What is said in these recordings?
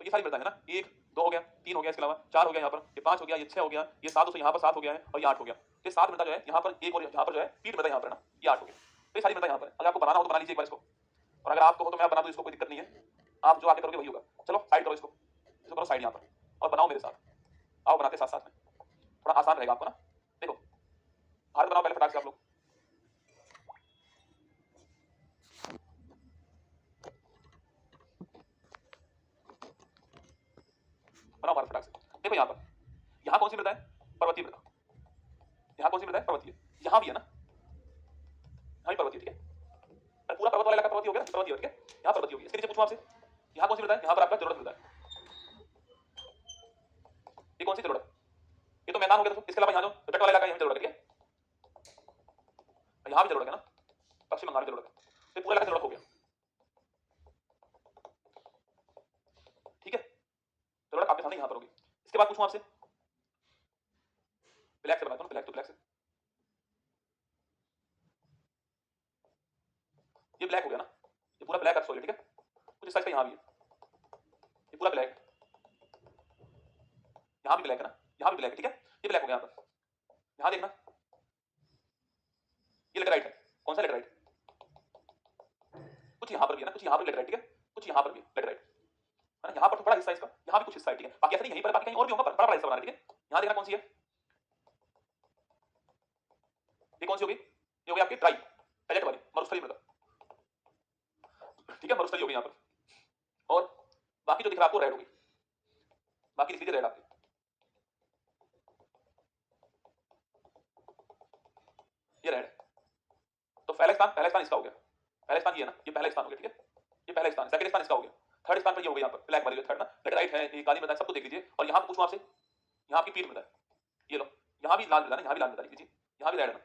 ये सारी मृदाएं है ना, 1 2 हो गया, 3 हो गया, इसके अलावा 4 हो गया, यहाँ पर ये 5 हो गया, ये 6 हो गया, ये 7 यहाँ पर 7 हो गया है और ये 8 हो गया। तो 7 मृदा जो है यहाँ पर 1 और यहाँ पर जो है 3 मृदा यहाँ पर है ना, ये 8 हो गया। तो ये सारी मृदा यहाँ पर है। अगर आपको बनाना हो तो बना लीजिए एक बार इसको, और अगर आपको हो तो मैं बना दूं, इसको कोई दिक्कत नहीं है। आप जो आगे करोगे वही होगा। चलो साइड करो इसको करो साइड यहाँ पर और बनाओ मेरे साथ। आओ बनाते साथ साथ में, थोड़ा आसान रहेगा आपको ना। देखो भारत बनाओ पहले फटाक से आप लोग। बनाओ भारत फटाक से। देखो यहाँ कौन सी मृदा है? पर्वतीय मृदा। यहाँ कौन सी मृदा है? पर्वतीय। यहाँ भी है ना, यहाँ भी पर्वतीय, ठीक है। पूरा पर्वत वाला इलाका पर्वतीय हो गया, पर्वतीय, ठीक है। यहाँ पर्वतीय होगी। इसके नीचे पूछूं आपसे, यहाँ कौन सी मृदा है? यहाँ पर आपका जलोढ़ मृदा है। ये कौन सी जलोढ़? ये तो मैदान हो गया दोस्तों। इसके अलावा यहाँ जो तट वाला इलाका है, यहाँ जलोढ़ है, ठीक है। यहाँ भी जलोढ़ है ना, पश्चिम बंगाल में जलोढ़ है। तो पूरा इलाका जलोढ़ हो गया, ठीक है। जलोढ़ आपके सामने यहाँ पर होगी। इसके बाद पूछूं आपसे, ब्लैक से बनाता हूँ, ब्लैक तो ब्लैक से। ये ब्लैक हो गया ना, ये पूरा ब्लैक सॉइल, ठीक है। कुछ साइज का यहाँ भी है, ये पूरा ब्लैक, यहाँ भी ब्लैक है ना, यहाँ भी ब्लैक है, ठीक है। ये ब्लैक हो गया यहाँ पर। यहाँ देखना, ये लेटराइट है। कौन सा लेटराइट? कुछ यहाँ पर भी है ना, कुछ यहाँ पर लेटराइट, ठीक है। कुछ यहाँ पर भी लेटराइट है ना, यहाँ पर तो बड़ा हिस्सा इसका, यहाँ भी कुछ हिस्सा है, ठीक है। बाकी ऐसा नहीं, यहीं पर बाकी कहीं और भी होगा, बड़ा बड़ा हिस्सा बना है, ठीक है। यहाँ देखना कौन सी है, ये कौन सी होगी? ये होगी आपकी ड्राई पैलेट वाली मरुस्थलीय मृदा, ठीक है। मरुस्थलीय होगी यहाँ पर। और बाकी जो दिख रहा है आपको रेड होगी, बाकी लिख लीजिए रेड आपकी। ये रेड है। तो पहला स्थान इसका हो गया। पहला स्थान ये है ना, ये पहला स्थान हो गया, ठीक है। ये पहला स्थान, सेकंड स्थान इसका हो गया। थर्ड स्थान पर ये हो गया यहाँ पर ब्लैक वाली, थर्ड ना, लेटराइट है, ये काली मृदा है, सबको देख लीजिए। और यहाँ पर पूछूं आपसे, यहाँ आपकी पीट मृदा है, ये लो। यहाँ भी लाल मृदा ना, यहाँ भी लाल मृदा लिख लीजिए, यहाँ भी रेड है ना।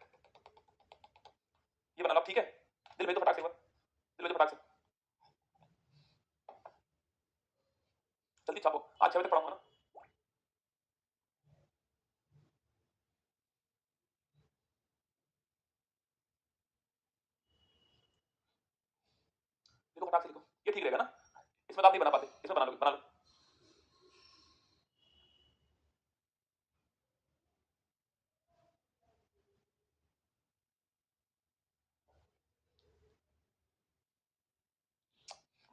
ये बना लो, ठीक है। दिल में तो फटाक से, दिल में तो फटाक से जल्दी छापो, आज 6 बजे तक पढ़ाऊंगा ना। देखो फटाक से लिखो, ये ठीक रहेगा ना। इसमें तो आप नहीं बना पाते, इसमें बना लो, बना लो।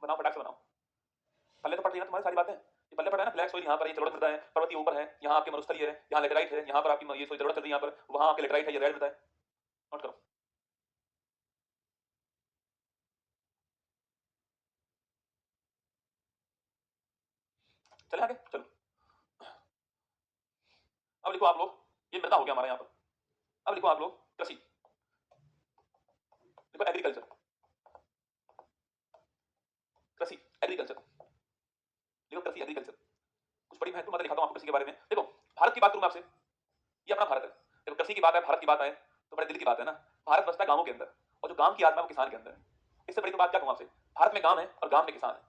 बनाओ फटाक से बनाओ। पल्ले तो पढ़ रही है ना तुम्हारी सारी बातें, ये पल्ले पढ़ा है ना। ब्लैक सोइल यहाँ पर, ये जलोढ़ मृदा है, पर्वतीय ऊपर है, यहाँ आपके मरुस्थलीय है, यहाँ लेटराइट है, यहाँ पर आपकी ये सोइल जलोढ़ चल रही है, यहाँ पर वहाँ आपके लेटराइट है, ये रेड मृदा है। नोट करो। चले आगे, चलो। अब लिखो आप लोग, ये मृदा हो गया हमारा यहाँ पर। अब लिखो आप लोग कृषि, लिखो एग्रीकल्चर, कृषि एग्रीकल्चर, लिखो कृषि एग्रीकल्चर। कुछ बड़ी महत्वपूर्ण बातें दिखाता हूँ आपको कृषि के बारे में। देखो भारत की बात करूँ मैं आपसे, ये अपना भारत है। देखो कृषि की बात है, भारत की बात है, तो बड़े दिल की बात है ना। भारत बसता है गांवों के अंदर, और जो गांव की आत्मा है वो किसान के अंदर है। इससे बड़ी तो बात क्या कहूँ आपसे, भारत में गांव है और गांव में किसान है,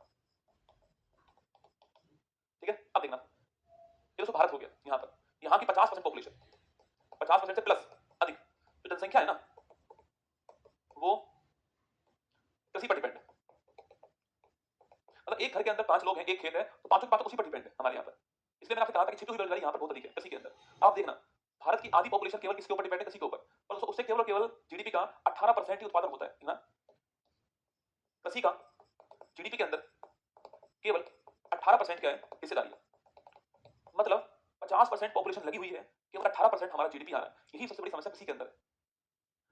ठीक है। अब देखना, ये दोस्तों भारत हो गया। यहाँ पर यहाँ की 50% पॉपुलेशन, 50% से प्लस अधिक जो जनसंख्या है ना, वो कृषि पर डिपेंड है। मतलब एक घर के अंदर 5 लोग हैं, एक खेत है, तो पांचों के पांचों उसी पर डिपेंड है हमारे यहाँ पर। इसलिए मैंने आपसे कहा था कि छिपी हुई बेरोजगारी यहाँ पर बहुत अधिक है कृषि के अंदर। आप देखना, भारत की आधी पॉपुलेशन केवल किसके ऊपर डिपेंड है? कृषि के ऊपर। और दोस्तों उससे केवल जीडीपी का 18% ही उत्पादन होता है ना, कृषि का जीडीपी के अंदर केवल 18% का है हिस्सेदारी है। मतलब 50% पॉपुलेशन लगी हुई है, केवल 18% हमारा जीडीपी आ रहा है। यही सबसे बड़ी समस्या कृषि के अंदर है,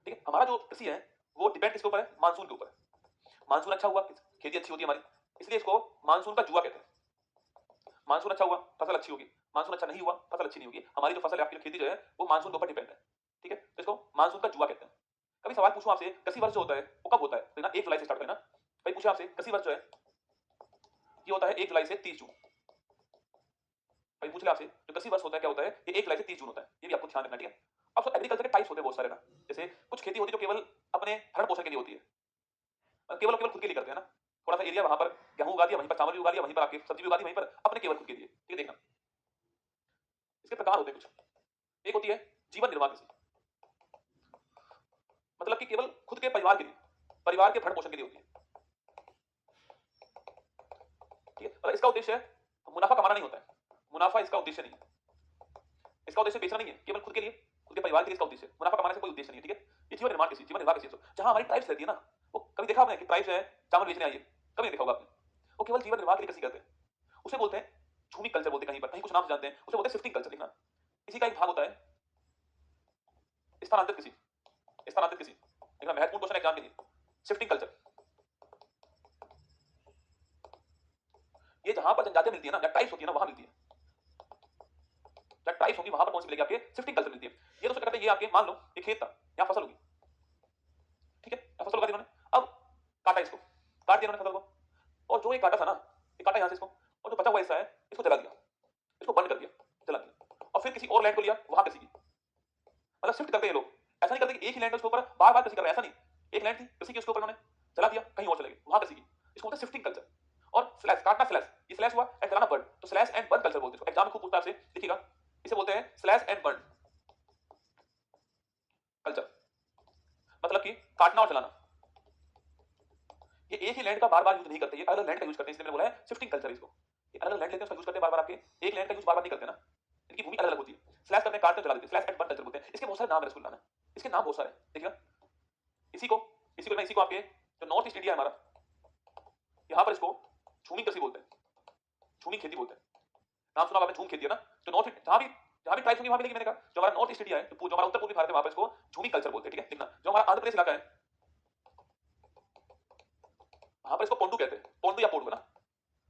ठीक है। हमारा जो कृषि है वो डिपेंड किसके ऊपर है? मानसून के ऊपर। मानसून अच्छा हुआ, खेती अच्छी होती है हमारी, इसलिए इसको मानसून का जुआ कहते हैं। मानसून अच्छा हुआ, फसल अच्छी होगी, मानसून अच्छा नहीं हुआ, फसल अच्छी नहीं होगी। हमारी जो फसल है, आपकी खेती जो है, वो मानसून के ऊपर डिपेंड है, ठीक है। तो इसको मानसून का जुआ कहते हैं। कभी सवाल पूछूं आपसे, कृषि वर्ष जो होता है वो कब होता है? तो ना 1 जुलाई से स्टार्ट करें ना। भाई पूछे आपसे, कृषि वर्ष जो है ये होता है 1 जुलाई से 30 जून। भाई पूछ ले आपसे, जो कृषि वर्ष होता है क्या होता है? ये 1 जुलाई से 30 जून होता है, ये भी आपको ध्यान रखना, ठीक है। अब एग्रीकल्चर के टाइप्स होते हैं बहुत सारे ना। जैसे कुछ खेती होती है जो केवल अपने भरण पोषण के लिए होती है, केवल केवल खुद के लिए करते हैं ना। थोड़ा सा एरिया वहां पर गेहूं उगा दिया, वहीं पर चावल भी उगा दिया, वहीं पर आपकी सब्जी भी उगा दी, वहीं पर अपने केवल खुद के लिए, ठीक है। देखना इसके प्रकार होते हैं कुछ। एक होती है जीवन निर्वाह कृषि, मतलब कि केवल खुद के परिवार के लिए, परिवार के भरण पोषण के लिए होती है, ठीक है। और इसका उद्देश्य है तो मुनाफा कमाना नहीं होता है, मुनाफा इसका उद्देश्य नहीं है, इसका उद्देश्य बेचना नहीं है, केवल खुद के लिए, खुद के परिवार के लिए इसका उद्देश्य है, मुनाफा कमाने से कोई उद्देश्य नहीं है, ठीक है। ये जीवन निर्माण की चीज, जीवन निर्वाह की चीज जहां हमारी ट्राइब्स रहती है ना, वो कभी देखा आपने कि ट्राइब्स है चावल बेचने आई है, कभी नहीं देखा होगा आपने, वो केवल जीवन निर्वाह के लिए कृषि करते हैं, उसे बोलते हैं झूमी कल्चर बोलते हैं, कहीं पर कहीं कुछ नाम से जानते हैं, उसे बोलते हैं शिफ्टिंग कल्चर। लिखना, इसी का एक भाग होता है स्थानांतरित कृषि, स्थानांतरित कृषि, देखना महत्वपूर्ण क्वेश्चन एग्जाम के लिए, शिफ्टिंग कल्चर। ये जहां पर जनजातियां मिलती है ना, जहां ट्राइब्स होती है ना, वहां मिलती है, जहां ट्राइब्स होंगी वहां पर कौन सी मिलेगी आपके, शिफ्टिंग कल्चर मिलती है। ये दोस्तों कहते हैं, ये आपके मान लो ये खेत था, यहां फसल होगी, ठीक है, यहां फसल लगा दी इन्होंने, अब काटा इसको, काट दिया इन्होंने फसल को, और जो ये काटा था ना, ये काटा यहां से इसको, और जो बचा हुआ हिस्सा है इसको जला दिया, इसको बंद कर दिया, जला दिया, और फिर किसी और लैंड को लिया, वहां कृषि की, मतलब शिफ्ट करते हैं ये लोग, ऐसा नहीं करते कि एक ही लैंड के ऊपर बार बार कृषि कर रहे हैं, ऐसा नहीं, एक लैंड थी कृषि की, उसके ऊपर उन्होंने जला दिया, कहीं और चले गए, वहां कृषि की, इसको बोलते हैं शिफ्टिंग कल्चर। और स्लैश, काटना स्लैश, ये स्लैश हुआ एंड जलाना बर्न, तो स्लैश एंड बर्न कल्चर बोलते हैं, एग्जाम में खूब पूछता है आपसे, देखिएगा, इसे बोलते हैं स्लैश एंड बर्न कल्चर, मतलब कि काटना और जलाना, ये एक ही लैंड का बार बार यूज नहीं करते, ये अलग लैंड का यूज करते हैं, इसलिए मैंने बोला है शिफ्टिंग कल्चर। इसको ये अलग लैंड लेते हैं, उसका यूज करते हैं बार बार, आपके एक लैंड का यूज बार बार नहीं करते ना, इनकी भूमि अलग अलग होती है, स्लैश करते हैं, काटते हैं, जला देते हैं, स्लैश एंड बर्न कल्चर बोलते हैं। इसके बहुत सारे नाम है रसगुल्ला में, इसके नाम बहुत सारे, देखिएगा, इसी को इसी को आपके जो नॉर्थ ईस्ट इंडिया है हमारा, यहाँ पर इसको झूमी कृषि बोलते हैं, झूमी खेती बोलते हैं, नाम सुना आपने, झूम खेती है ना, जो नॉर्थ जहां भी ट्राइब्स होंगी वहां मिलेगी, मैंने कहा जो हमारा नॉर्थ ईस्ट इंडिया है, जो हमारा उत्तर पूर्वी भारत है, वहां पर इसको झूमी कल्चर बोलते हैं, ठीक है। लिखना, जो हमारा आंध्र प्रदेश इलाका है वहां पर इसको पोंडू कहते हैं, पोंडू या पोंडू ना,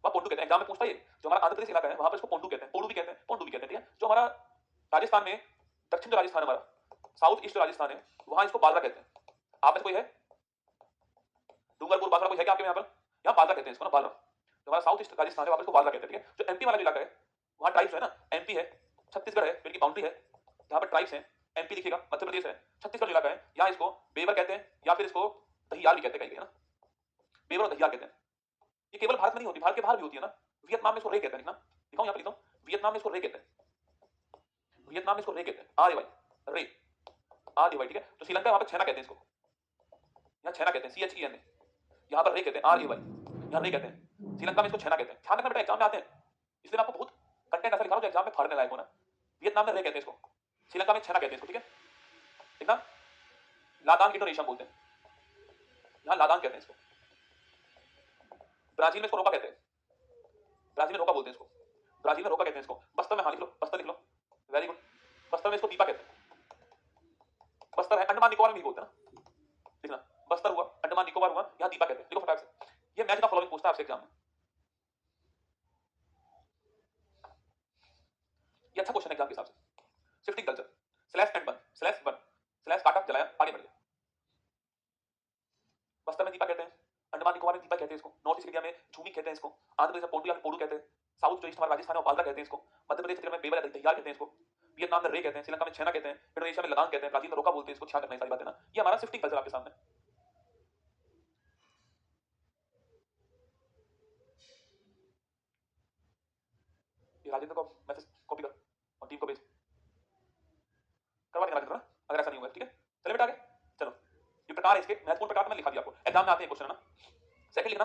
वहां पोंडू कहते हैं, एग्जाम में पूछता है, जो हमारा आंध्र प्रदेश इलाका है वहां पर इसको पोंडू कहते हैं, पोंडू भी कहते हैं, पोंडू भी कहते हैं, ठीक है। जो हमारा राजस्थान में, दक्षिण जो राजस्थान है हमारा, साउथ ईस्ट जो राजस्थान है, वहां इसको बाजरा कहते हैं। आप में कोई है डूंगरपुर बाजरा, कोई है क्या आपके यहाँ पर, यहाँ बाजरा कहते हैं इसको ना, बाजरा। जो हमारा साउथ ईस्ट राजस्थान है वहां पर इसको बाजरा कहते हैं, ठीक है। जो एमपी वाला जो इलाका है, वहां ट्राइब्स है ना, एमपी है, छत्तीसगढ़ है, इनकी बाउंड्री है, जहां पर ट्राइब्स हैं, एमपी लिखिएगा, मध्य प्रदेश है, छत्तीसगढ़ इलाका है, यहाँ इसको बेवर कहते हैं, या फिर इसको दहियाल भी कहते हैं, कहीं ना, बेवर और दहियाल कहते हैं। ये केवल भारत में नहीं होती, भारत के बाहर भी होती है ना, वियतनाम में इसको रे कहते हैं, लिखना, दिखाऊं यहाँ पर, लिखता हूं, वियतनाम में इसको रे कहते हैं, वियतनाम में इसको रे कहते हैं, आर ए वाई, रे, आर ए वाई, ठीक है। तो श्रीलंका वहां पर छेना कहते हैं इसको, यहाँ छेना कहते हैं, C H E N A, यहाँ पर रे कहते हैं, आर ए वाई, यहाँ रे कहते हैं, श्रीलंका में इसको छेना कहते हैं। ध्यान रखना बेटा, एग्जाम में आते हैं, इसलिए मैं आपको बहुत कंटेंट ऐसा लिखा हूं जो एग्जाम में फाड़ने लायक हो ना। वियतनाम में रे कहते हैं इसको, श्रीलंका में छेना कहते हैं इसको, ठीक है। देखना, लादान इंडोनेशिया बोलते हैं, यहाँ लादान कहते हैं इसको, ब्राजील में इसको रोका कहते हैं, ब्राजील में रोका बोलते हैं इसको, ब्राजील में रोका कहते हैं इसको। बस्तर में, हाँ लिख लो, बस्तर लिख लो, वेरी गुड, बस्तर में इसको दीपा कहते हैं, बस्तर है, अंडमान निकोबार में भी बोलते हैं ना, लिखना, बस्तर हुआ, अंडमान निकोबार हुआ, यहाँ दीपा कहते हैं, लिखो फटाक से। ये मैच का फॉलोइंग पूछता है आपसे एग्जाम में, ये अच्छा क्वेश्चन है एग्जाम के हिसाब से। Shifting culture, slash and burn, slash burn, slash काटा जलाया, आगे बढ़ गया। बस्तर में दीपा कहते हैं, अंडमान निकोबार में दीपा कहते हैं इसको, नॉर्थ ईस्ट इंडिया में झूमी कहते हैं इसको, आंध्र प्रदेश में पोंडू या पोडू कहते हैं, साउथ जो ईस्ट हमारा राजस्थान है बाजरा कहते हैं इसको, मध्य प्रदेश क्षेत्र में बेवर या दहियाल कहते हैं इसको, वियतनाम में रे कहते हैं, श्रीलंका में छेना कहते हैं, इंडोनेशिया में लदान कहते हैं, ब्राजील में रोका बोलते हैं इसको। ध्यान रखना ये सारी बातें ना, ये हमारा शिफ्टिंग कल्चर आपके सामने। ये राजेंद्र को मैसेज कॉपी कर और टीम को भेज, करवा देना राजेंद्र ना, अगर ऐसा नहीं हुआ, ठीक है। चले बेटा आगे, चलो, ये प्रकार है इसके, महत्वपूर्ण प्रकार मैंने लिखा दिया आपको, एग्जाम में आते हैं क्वेश्चन है ना। सेकंड लिखना,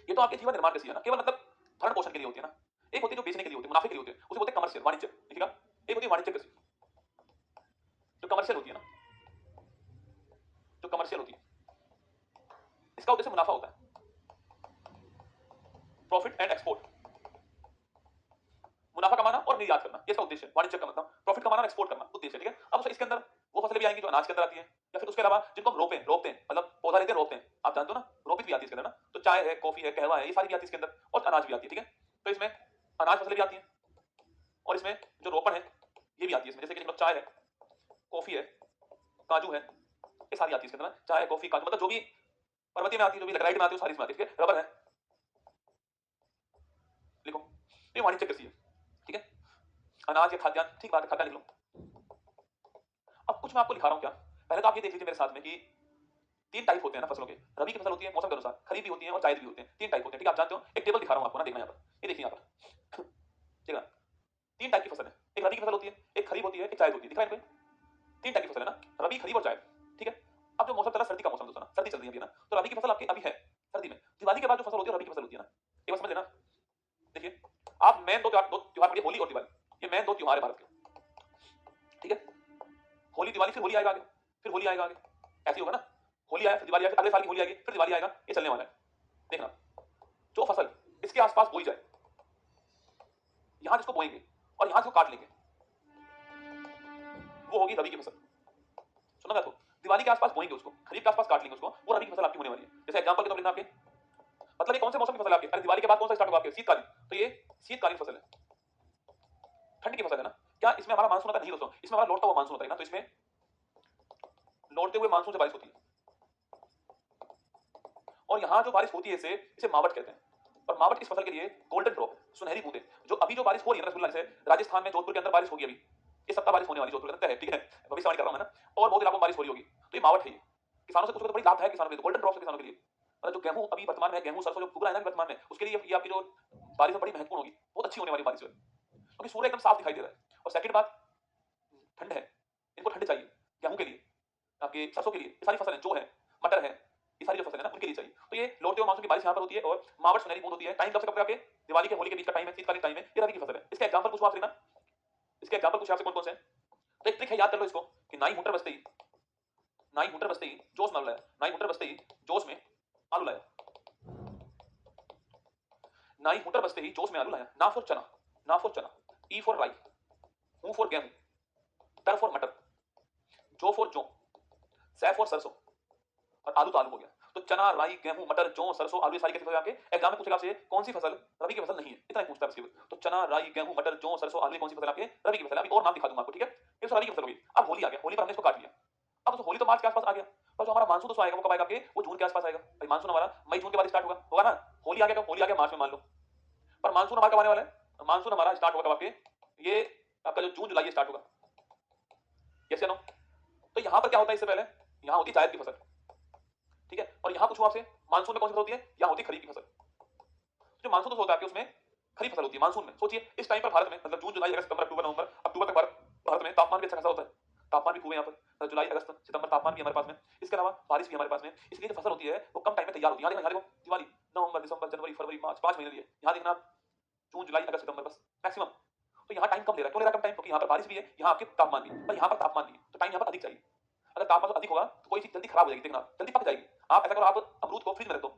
ये तो आपके जीवन निर्माण कृषि है ना, केवल मतलब भरण पोषण के लिए होती है ना। एक होती है जो बेचने के लिए होती है, मुनाफे के लिए होती है, उसे बोलते हैं कमर्शियल, वाणिज्य, लिखिएगा। एक होती है वाणिज्य कृषि, जो कमर्शियल होती है ना, जो कमर्शियल होती है, इसका उद्देश्य मुनाफा होता है, प्रॉफिट एंड एक्सपोर्ट, मुनाफा कमाना और निर्यात करना, ये इसका उद्देश्य है। वाणिज्य का मतलब प्रॉफिट कमाना और एक्सपोर्ट करना, उद्देश्य, ठीक है। अब इसके अंदर वो फसलें भी आएंगी जो अनाज के अंदर आती है, या फिर उसके अलावा जिनको हम रोपते हैं, मतलब पौधा लेते हैं, रोपते हैं, आप जानते हो ना, रोपित भी आती है इसके अंदर ना, तो चाय है, कॉफी है, कहवा है, ये सारी भी आती है इसके अंदर, और अनाज भी आती है, ठीक है। तो इसमें अनाज फसलें भी आती हैं, और इसमें जो रोपण है ये भी आती है इसमें, जैसे कि मतलब चाय है, कॉफी है, काजू है, ये सारी आती है इसके अंदर, चाय कॉफी काजू, मतलब जो भी पर्वतीय में आती है, जो भी लकड़ाई में आती है, सारी इसमें आती है, ठीक है। रबर है, लिखो, ये वाणिज्य कृषि है, ठीक है। अनाज या खाद्यान्न, ठीक बात है, खाद्यान्न लिख लो। अब कुछ मैं आपको लिखा रहा हूं क्या, पहले तो आप ये देख लीजिए मेरे साथ में कि तीन टाइप होते हैं ना फसलों के, रबी की फसल होती है मौसम के अनुसार, खरीफ भी होती है और जायद भी होते हैं, तीन टाइप होते हैं, ठीक है। आप जानते हो, एक टेबल दिखा रहा हूं आपको ना, देखना यहाँ पर, ये देखिए यहाँ पर, ठीक है। तीन टाइप की फसल है, एक रबी की फसल होती है, एक खरीफ होती है, एक जायद होती है, दिखा है, तीन टाइप की फसल है ना, रबी, खरीफ और जायद, ठीक है। अब जो मौसम चला, सर्दी का मौसम दोस्तों ना, सर्दी चल रही है अभी ना, तो रबी की फसल आपकी अभी है सर्दी में, दिवाली के बाद जो फसल होती है रबी की फसल होती है ना, एक बार समझ लेना। देखिए अब मेन दो त्योहार पड़िए, होली और दिवाली, ये मेन दो त्योहार है भारत के, ठीक है। होली दिवाली, फिर होली आएगा आगे, फिर होली आएगा आगे, ऐसे ही होगा ना। होली आया फिर दिवाली आएगा, अगले साल की होली आएगी फिर दिवाली आएगा, ये चलने वाला है। देखना, जो फसल इसके आसपास बोई जाए, यहां जिसको बोएंगे और यहां जिसको काट लेंगे, वो होगी रबी की फसल। सुना तो, दिवाली के आसपास बोएंगे उसको, खरीफ के आसपास काट लेंगे उसको, वो रबी की फसल आपकी होने वाली है। जैसे एग्जांपल के तौर पर आपके, मतलब ये कौन से मौसम की फसल है आपकी? अरे दिवाली के बाद कौन सा स्टार्ट होगा आपके? शीतकालीन, तो ये शीतकालीन फसल है, ठंड की फसल है ना। क्या इसमें हमारा मानसून आता नहीं दोस्तों, इसमें हमारा लौटता हुआ मानसून होता है ना, तो इसमें लौटते हुए मानसून से बारिश होती है। और यहां जो बारिश होती है इसे मावट कहते हैं। और मावट इस फसल के लिए गोल्डन ड्रॉप, सुनहरी बूंदें, जो अभी जो बारिश हो रही है रसगुल्ला, जैसे राजस्थान में जोधपुर के अंदर बारिश होगी अभी, इस सप्ताह बारिश होने वाली जोधपुर के अंदर है, ठीक है, भविष्यवाणी कर रहा हूं मैं ना, और बहुत इलाकों में बारिश हो रही होगी, तो ये मावट है। ये किसानों से कुछ तो बड़ी लाभ है किसानों के लिए, गोल्डन ड्रॉप से किसानों के लिए। मतलब जो गेहूं अभी वर्तमान में, गेहूं सरसों जो उग रहा है ना वर्तमान में, उसके लिए ये आपकी जो बारिश है बड़ी महत्वपूर्ण होगी, बहुत अच्छी होने वाली बारिश है, क्योंकि सूर्य एकदम साफ दिखाई दे रहा है। और सेकंड बात, ठंड है, इनको ठंड चाहिए, गेहूं के लिए, आपके सरसों के लिए, ये सारी फसलें जो है, मटर है, ये सारी जो फसल है ना उनके लिए चाहिए। तो ये लौटते हुए मानसून की बारिश यहाँ पर होती है और मावट सुनहरी बूंद होती है। टाइम कब से कब तक आपके? दिवाली के होली के बीच का टाइम है, शीतकालीन टाइम है, ये रबी की फसल है। इसके एग्जांपल पूछूं आपसे ना, इसके एग्जांपल पूछे आपसे कौन कौन से हैं? तो एक ट्रिक है, याद कर लो इसको, कि नाई हुटर बजते ही, नाई हुटर बजते ही जोश में आलू लाया, नाई हुटर बजते ही जोश में आलू लाया, नाई हुटर बजते ही जोश में आलू लाया। ना फॉर चना, ना फॉर चना, ई फॉर राई, हूं फॉर गेहूं, टर फॉर मटर, जो फॉर जौ, सै फॉर सरसों, और आलू तो आलू हो गया। तो चना, राई, गेहूं, मटर, जौ, सरसों, आलू, ये सारी कैसी फसल है आपके? एग्जाम में पूछेगा आपसे कौन सी फसल रबी की फसल नहीं है, इतना ही पूछता है बस। तो चना, राई, गेहूं, मटर, जौ, सरसों, आलू, कौन सी फसल आपके? रबी की फसल है। अभी और नाम दिखा दूंगा आपको, ठीक है, ये तो रबी की फसल होगी। अब होली आ गया, होली पर हमने इसको काट लिया। अब तो होली तो मार्च के आसपास आ गया, पर जो हमारा मानसून तो आएगा वो कब आएगा आपके? वो जून के आसपास आएगा। भाई मानसून हमारा मई जून के बाद स्टार्ट होगा ना। होली आ गया कब? होली आ गया मार्च में मान लो, पर मानसून हमारा कब आने वाला है? मानसून हमारा स्टार्ट होगा कब आपके? ये आपका जो जून जुलाई स्टार्ट होगा, यस या नो? तो यहां पर क्या होता है? इससे पहले यहां होती जायद की फसल, ठीक है। और यहां पूछूं आपसे मानसून में कौन सी फसल होती है? यहां होती खरीफ की फसल। जो मानसून होता है आपके उसमें खरीफ फसल होती है मानसून में। सोचिए इस टाइम पर भारत में, मतलब जून जुलाई अगस्त सितंबर अक्टूबर नवंबर अक्टूबर तक भारत में तापमान भी अच्छा खासा होता है, तापमान भी खूब है यहाँ पर, जुलाई अगस्त सितंबर तापमान भी हमारे पास में, इसके अलावा बारिश भी हमारे पास में। इसलिए जो फसल होती है वो कम टाइम में तैयार होती है। यहाँ देखो दिवाली नवंबर दिसंबर जनवरी फरवरी मार्च, 5 महीने लिए। यहाँ देखना जून जुलाई अगस्त सितंबर बस मैक्सिमम। तो यहाँ टाइम कम ले रहा है, क्यों ले रहा है कम टाइम? क्योंकि यहाँ पर बारिश भी है, यहाँ आपके तापमान भी, पर यहाँ पर तापमान भी है, तो टाइम यहाँ पर अधिक चाहिए। अगर तापमान अधिक होगा तो कोई चीज जल्दी खराब हो जाएगी, देखना जल्दी पक जाएगी। आप ऐसा करो, आप अमरूद को फ्रिज में रख दो,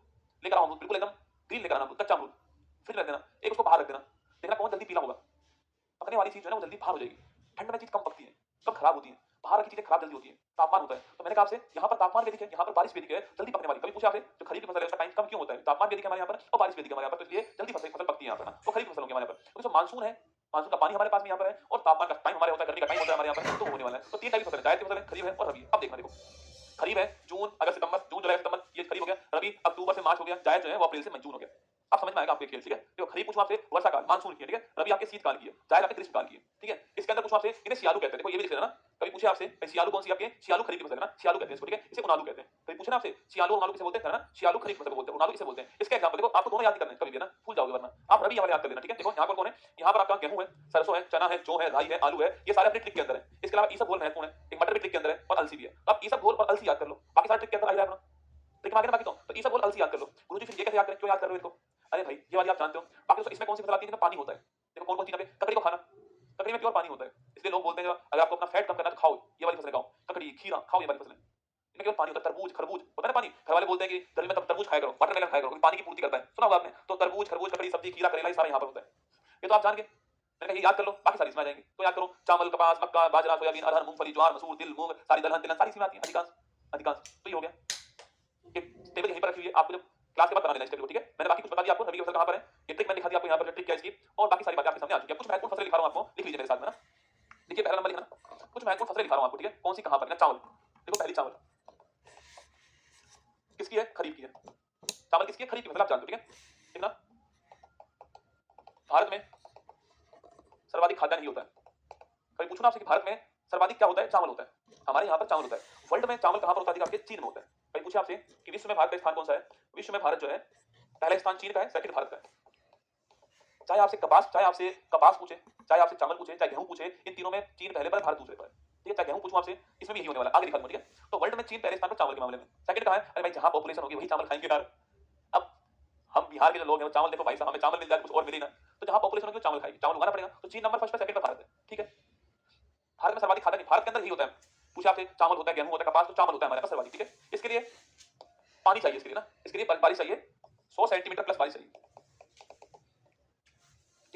लेकर आओ अमरूद बिल्कुल एकदम ग्रीन लेकर आना, कच्चा अमरूद फ्रिज में रख देना, एक उसको बाहर रख देना, देखना कौन जल्दी पीला होगा। पकने वाली चीज जो है ना वो जल्दी बाहर हो जाएगी। ठंड में चीज कम पकती है, कम खराब होती है, बाहर की चीजें खराब जल्दी होती है, तापमान होता है। तो मैंने कहा आपसे यहाँ पर तापमान भी अधिक है, यहाँ पर बारिश भी अधिक है, जल्दी पकने वाली। कभी पूछा आपसे जो खरीफ की फसल है उसका टाइम कम क्यों होता है? तापमान भी अधिक है हमारे यहाँ पर और बारिश भी अधिक है हमारे यहाँ पर, तो इसलिए जल्दी फसल पकती है यहाँ पर ना, तो खरीफ फसल होगी हमारे यहाँ पर। क्योंकि जो मानसून है, मानसून का पानी हमारे पास में यहाँ पर है, और तापमान का टाइम हमारे होता है, गर्मी का टाइम होता है हमारे यहाँ पर, तो होने वाला है। तो तीन टाइप की फसल है, जायद की फसल है, खरीफ है और रबी है। अब देखना, देखो खरीफ है जून अगस्त सितंबर, जून जुलाई सितंबर, ये खरीफ हो गया। रबी अक्टूबर से मार्च हो गया। जायद जो है वो अप्रैल से मई जून हो गया। अब समझ में आएगा आपके खेल, ठीक है। देखो खरीफ पूछूं आपसे वर्षा काल मानसून की है, ठीक है। रबी आपके शीतकाल की है, जायद आपके ग्रीष्मकाल की है, ठीक है। इसके अंदर पूछूं आपसे, इन्हें सियालू कहते हैं, देखो ये भी लिख लेना ना। कभी पूछे आपसे सियालू कौन सी आपके? सियालू खरीफ की फसल है ना, सियालू कहते हैं इसको, ठीक है। इसे उनालू कहते हैं। कभी पूछे ना आपसे सियालू उनालू किसे बोलते हैं ना, सियालू खरीफ फसल को बोलते हैं, उनालू किसे बोलते हैं। इसका एग्जांपल देखो, आपको दोनों याद करने हैं, कभी भी ना भूल जाओगे वरना। आप रबी वाले याद कर लेना, ठीक है। देखो यहाँ पर कौन है? यहाँ पर आपका गेहूं है, सरसों है, चना है, जौ है, राई है, आलू है, ये सारे अपने ट्रिक के अंदर है। इसके अलावा ईसब घोल महत्वपूर्ण है, एक मटर भी ट्रिक के अंदर है और अलसी भी है। अब ईसब घोल और अलसी याद कर लो, बाकी सारे ट्रिक के अंदर आ जाएगा अपना। लेकिन आगे ना बाकी तो ईसब घोल अलसी याद कर लो। गुरुजी फिर ये कैसे याद करें? क्यों याद कर रहे हो इसको? अरे भाई ये वाली आप जानते हो। बाकी तो इसमें कौन सी फसल आती है जिसमें पानी होता है? देखो कौन कौन चीज है? ककड़ी को खाना, ककड़ी में प्योर पानी होता है, इसलिए लोग बोलते हैं अगर आपको अपना फैट कम करना है तो खाओ ये वाली फसलें, खाओ ककड़ी, खीरा, खाओ ये वाली फसलें, इनमें केवल पानी होता है। तरबूज खरबूज होता है ना पानी, घर वाले बोलते हैं कि गर्मी में तब तरबूज खाया करो, वाटरमेलन खाया करो, क्योंकि पानी की पूर्ति करता है, सुना होगा आपने। तो तरबूज खरबूज ककड़ी सब्जी खीरा करेला ये सारा यहाँ पर होता है, ये तो आप जान गए। मैंने कहा ये याद कर लो, बाकी सारी इसमें आ जाएंगे। तो याद करो चावल कपास मक्का बाजरा सोयाबीन अरहर मूंगफली ज्वार मसूर तिल मूंग सारी दलहन तिलहन सारी इसमें आती है, अधिकांश अधिकांश। तो ये हो गया, टेबल यहीं पर रखी हुई है, आपको जब क्लास के बाद बना लेना इस टेबल को, ठीक है। मैंने बाकी कुछ बता दिया आपको, रबी की फसल कहां पर है, ये ट्रिक मैंने दिखा दी आपको यहाँ पर, ट्रिक क्या है इसकी, और बाकी सारी बातें आपके सामने आ चुकी है। कुछ महत्वपूर्ण फसलें दिखा रहा हूं आपको, लिख लीजिए मेरे साथ में ना। देखिए पहला नंबर लिखना, कुछ महत्वपूर्ण फसलें दिखा रहा हूं आपको, ठीक है। कौन सी कहां पर है? चावल। देखो पहली चावल किसकी है? खरीफ की है। चावल किसकी है? खरीफ की फसल, आप जानते हो, ठीक है। देखना भारत में सर्वाधिक खाद्यान्न ही होता है। कभी पूछो ना आपसे कि भारत में सर्वाधिक क्या होता है? चावल होता है। हमारे यहाँ पर चावल होता है। वर्ल्ड में चावल कहां पर होता है? आपके चीन में होता है। कभी पूछे आपसे कि विश्व में भारत का स्थान कौन सा है? विश्व में भारत जो है पहला स्थान चीन का है, सेकंड भारत का है। चाहे आपसे कपास पूछे, चाहे आपसे चावल पूछे, चाहे गेहूं पूछे, इन तीनों में चीन पहले पर भारत दूसरे पर है, ठीक है। चाहे गेहूं पूछूं आपसे, इसमें भी यही होने वाला है, आगे दिखा दूंगा, ठीक है। तो वर्ल्ड में चीन पहले स्थान पर चावल के मामले में, सेकंड कहां है? अरे भाई जहां पॉपुलेशन होगी वही चावल खाएंगे यार। अब हम बिहार के जो लोग हैं वो चावल, देखो भाई साहब हमें चावल मिल जाए कुछ और मिले ना, तो जहां जहां पॉपुलेशन होगी वो चावल खाएगी, चावल उगाना पड़ेगा। तो चीन नंबर फर्स्ट पे, सेकंड पे भारत है, ठीक है। भारत में सर्वाधिक खाद्य नहीं, भारत के अंदर ही होता है। पूछे आपसे चावल होता है, गेहूं होता है, कपास, तो चावल होता है हमारे पास सर्वाधिक, ठीक है। इसके लिए पानी चाहिए, इसके लिए ना, इसके लिए बारिश चाहिए, 100 सेंटीमीटर प्लस बारिश चाहिए,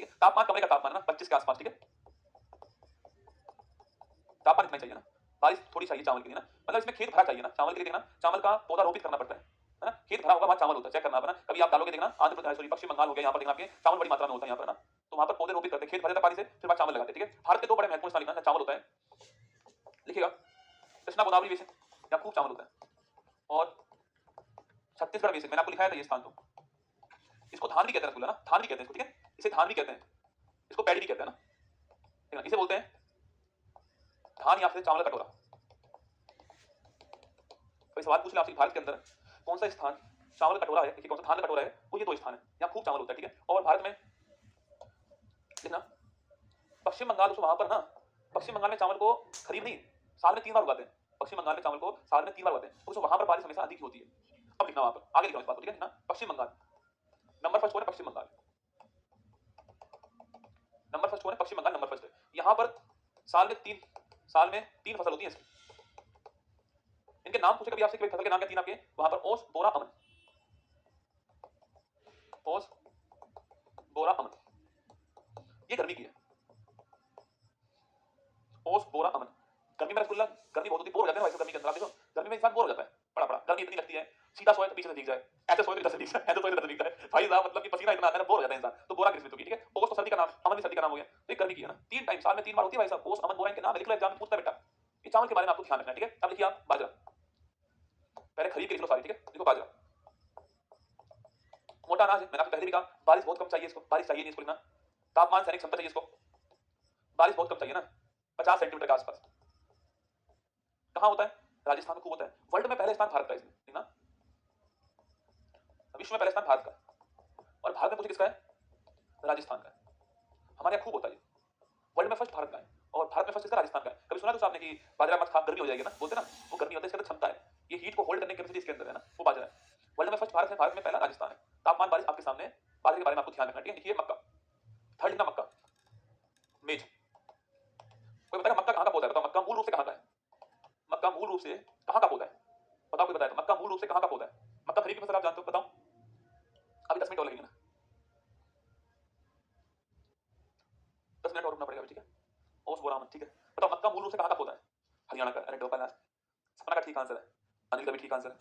ठीक है। तापमान, कमरे का तापमान ना 25 के आसपास, ठीक है। तापमान इतना चाहिए ना, बारिश थोड़ी चाहिए चावल के लिए ना, मतलब इसमें खेत भरा चाहिए ना चावल के लिए, देखना चावल का पौधा रोपित करना पड़ता है ना, खेत भरा होगा वहां चावल होता है, चेक करना अपना, कभी आप डालोगे देखना, आंध्र प्रदेश, सॉरी पश्चिम बंगाल हो गया, यहाँ पर देखना आपके चावल बड़ी मात्रा में होता है यहाँ पर ना, तो वहां पर पौधे रोपित करते हैं, खेत भर जाता है पानी से, फिर बाद चावल लगाते हैं, ठीक है। भारत के दो बड़े महत्वपूर्ण स्थान लिखना, चावल होता है, लिखिएगा, कृष्णा गोदावरी बेसिन, यहाँ खूब चावल होता है, और छत्तीसगढ़ बेसिन, मैंने आपको लिखाया था ये स्थान, तो इसको धान भी कहते हैं, ना धान भी कहते हैं इसको, ठीक है, इसे धान भी कहते हैं, इसको पैडी भी कहते हैं ना, ठीक है, इसे बोलते हैं धान या फिर चावल का कटोरा। कोई सवाल पूछ ले आपसे, भारत के अंदर कौन सा स्थान चावल का कटोरा है, कौन सा धान का कटोरा है, वो ये दो स्थान है, यहाँ खूब चावल होता है, ठीक है। और भारत में देखना पश्चिम बंगाल, वहां पर ना पश्चिम बंगाल में चावल को खरीफ नहीं, साल में 3 बार उगाते हैं, पश्चिम बंगाल में चावल को साल में 3 बार उगाते हैं, तो वहां पर बारिश हमेशा अधिक होती है। अब लिखना वहां पर, आगे लिखना इस बात को, ठीक है ना। पश्चिम बंगाल नंबर फर्स्ट कौन है, पश्चिम बंगाल नंबर फर्स्ट कौन है, पश्चिम बंगाल नंबर फर्स्ट है। यहाँ पर साल में तीन फसल होती है इसकी। इनके नाम पूछे कभी आपसे, कोई फसल के नाम क्या तीन आपके, वहां पर ओस, बोरा, अमन, ओस, बोरा, अमन, ये गर्मी की है, ओस, बोरा, अमन। गर्मी में रसगुल्ला, गर्मी बहुत होती है, बोर हो जाते हैं भाई, गर्मी के अंदर आप देखो, गर्मी में इंसान बोर हो जाता है, पड़ा पड़ा गर्मी इतनी लगती है, सीधा सोए तो पीछे से दिख जाए, ऐसे सोए तो इधर से दिख जाए, ऐसे सोए तो इधर से दिख जाए भाई साहब, मतलब कि पसीना इतना आता है ना, बोर हो जाता है इंसान। तो बोरा किस ऋतु की, ठीक है। ओस तो सर्दी का नाम, अमन भी सर्दी का नाम हो गया, तो गर्मी की है ना, 3 टाइम साल में 3 बार होती है भाई साहब, ओस, अमन, बोरा, इनके नाम लिख लो, एग्जाम में पूछता है बेटा। ये चावल के बारे में आपको ध्यान रखना है, ठीक है। अब लिखिए आप बाजरा, पहले खरीफ के लिख लो सारी, ठीक है। देखो बाजरा मोटा अनाज है, मैंने आपको पहले भी कहा, बारिश बहुत कम चाहिए इसको, बारिश चाहिए नहीं इसको लिखना, तापमान सैनिक क्षमता चाहिए इसको, बारिश बहुत कम चाहिए ना, 50 सेंटीमीटर के आसपास। कहां होता है, राजस्थान में खूब होता है। वर्ल्ड में पहले स्थान भारत का, इसमें ठीक ना, विश्व में पहले स्थान भारत का, और भारत में पूछे किसका है, राजस्थान का है। हमारे यहाँ खूब होता है, वर्ल्ड में फर्स्ट भारत का है, और भारत में फर्स्ट इसका राजस्थान का है। कभी सुना तो आपने कि बाजरा मत खा, गर्मी हो जाएगी ना, बोलते ना, वो गर्मी होता है, इसके अंदर क्षमता है, ये हीट को होल्ड करने की कैपेसिटी इसके अंदर है ना, वो बाजरा है। वर्ल्ड में फर्स्ट भारत है, भारत में पहला राजस्थान है। तापमान, बारिश आपके सामने, बाजरे के बारे में आपको ध्यान रखना, ठीक है। देखिए मक्का, थर्ड लिखना मक्का, मेज। कोई बताएगा मक्का कहां का पौधा है, बताओ मक्का मूल रूप से कहां का है, मक्का मूल रूप से कहां का पौधा है, बताओ कोई बताए तो, मक्का मूल रूप से कहां का पौधा है, मक्का खरीफ की फसल आप जानते हो, बताओ, अभी 10 मिनट और लगेंगे ना, 10 मिनट और रुकना पड़ेगा, ठीक है। ओस, बोरा, अमन, ठीक है। बताओ मक्का मूल रूप से कहां का पौधा है, हरियाणा का, अरे डोपा, सपना का ठीक आंसर है, अनिल का भी ठीक आंसर है,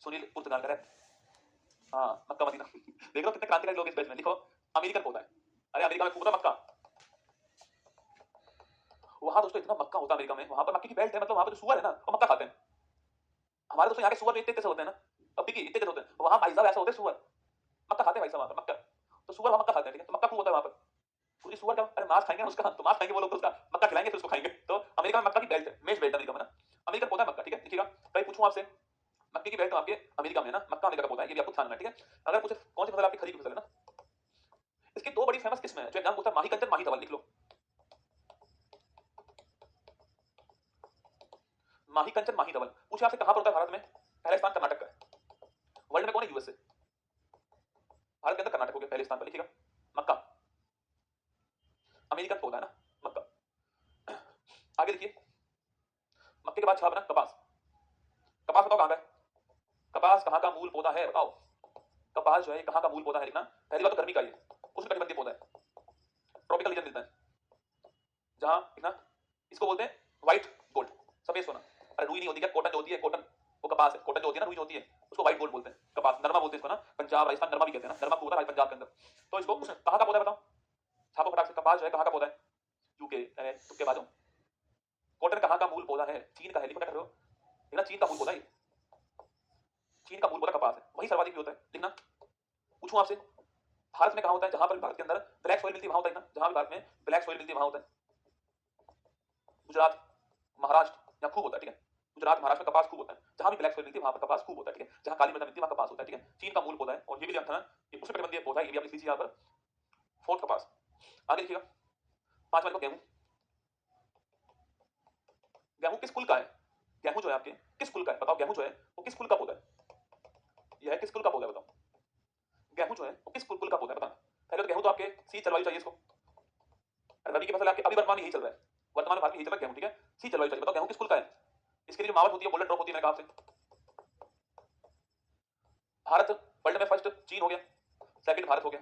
सुनील पुर्तगाल का है, हाँ मक्का मदीना देख लो कितने क्रांतिकारी लोग इस बैच में। लिखो अमेरिकन पौधा है, अरे अमेरिका में खूब होता मक्का, वहां दोस्तों इतना मक्का होता है अमेरिका में, वहां पर मक्के की बेल्ट है, मतलब वहां पर जो सुअर है ना वो मक्का खाते हैं। हमारे दोस्तों यहाँ के सुअर इतने कैसे होते हैं ना, अब भी इतने कैसे होते हैं, वहां भाई साहब ऐसा होते हैं, सुअर मक्का खाते हैं भाई साहब, वहां पर मक्का, तो सुअर वहां मक्का खाते हैं, ठीक है। तो मक्का खूब होता है वहां पर, पूरी सुअर का, अरे मांस खाएंगे उसका, तो मांस खाएंगे वो लोग, तो उसका मक्का खिलाएंगे फिर उसको खाएंगे। तो अमेरिका में मक्का की बेल्ट है, मेज बेल्ट अमेरिका में ना, अमेरिकन पौधा है मक्का, ठीक है। देखिएगा कहीं पूछूं आपसे, मक्के की बेल्ट तो आपके अमेरिका में ना, मक्का अमेरिका का पौधा है, ये भी आपको ध्यान रखना, ठीक है। अगर पूछे कौन सी फसल आपकी खरीफ की फसल है ना, इसकी दो बड़ी फेमस किस्में हैं, जो एग्जाम पूछता है, माही कंचन, माही धवल, लिख लो माही कंचन, माही धवल। पूछे आपसे कहां पर होता है भारत में, पहला स्थान कर्नाटक का है। वर्ल्ड में कौन है, यूएसए, भारत के अंदर कर्नाटक हो गया पहले स्थान पर, लिखिएगा मक्का, अमेरिकन पौधा है ना मक्का। आगे देखिए, मक्के के बाद छापना कपास, कपास बताओ कहां का है, कपास कहां का मूल पौधा है, बताओ कपास जो है कहां का मूल पौधा है, लिखना। पहली बात तो गर्मी का ये उष्णकटिबंधीय पौधा है, ट्रॉपिकल रीजन मिलता है जहां, लिखना इसको बोलते हैं व्हाइट गोल्ड, सफेद सोना। अरे रुई नहीं होती क्या, कॉटन जो होती है, कॉटन वो कपास है, कॉटन जो होती है ना, रुई जो होती है उसको व्हाइट गोल्ड बोलते हैं, कपास नरमा बोलते हैं इसको ना, पंजाब राजस्थान नरमा भी कहते हैं ना, नरमा को होता है पंजाब के अंदर। तो इसको कहां का पौधा है बताओ, छापो फटाक से, कपास जो है कहां का पौधा है, यूके, तुक्के बाजू। कॉटन कहां का मूल पौधा है, चीन का है, लिखो क्या कर रहे हो, लिखना चीन का मूल पौधा है, चीन का मूल पौधा कपास है, वही सर्वाधिक भी होता है, लिखना। पूछूं आपसे भारत में कहां होता है, जहां पर भारत के अंदर ब्लैक सॉइल मिलती है वहां होता है ना, जहां भी भारत में ब्लैक सॉइल मिलती है वहां होता है, गुजरात, महाराष्ट्र, यहाँ खूब होता है, ठीक है। गुजरात महाराष्ट्र में कपास खूब होता है, जहां भी ब्लैक सॉइल मिलती है वहां पर कपास खूब होता है, ठीक है। जहां काली मृदा मिलती है वहां कपास होता है, ठीक है। चीन का मूल पौधा है, और ये भी ध्यान रखना ये उष्णकटिबंधीय पौधा है, ये भी आप लिख लीजिए यहाँ पर, फोर्थ कपास। आगे लिखिएगा पांचवा, गेहूं, गेहूं किस कुल का है, गेहूं जो है आपके किस कुल का है, बताओ गेहूं जो है वो किस कुल का पौधा है, यह है किस कुल का पौधा है, बताओ गेहूं जो है वो किस कुल का पौधा है, बताना। पहले तो गेहूं तो आपके सी जलवायु चाहिए इसको, रबी की फसल आपके अभी वर्तमान में यही चल रहा है, वर्तमान में भारत में यही चल रहा है गेहूं, ठीक है, सी जलवायु चाहिए। बताओ गेहूं किस कुल का है? इसके लिए जो मावट होती है, गोल्डन ड्रॉप होती है, मैंने कहा आपसे। भारत वर्ल्ड में फर्स्ट चीन हो गया, सेकंड भारत हो गया।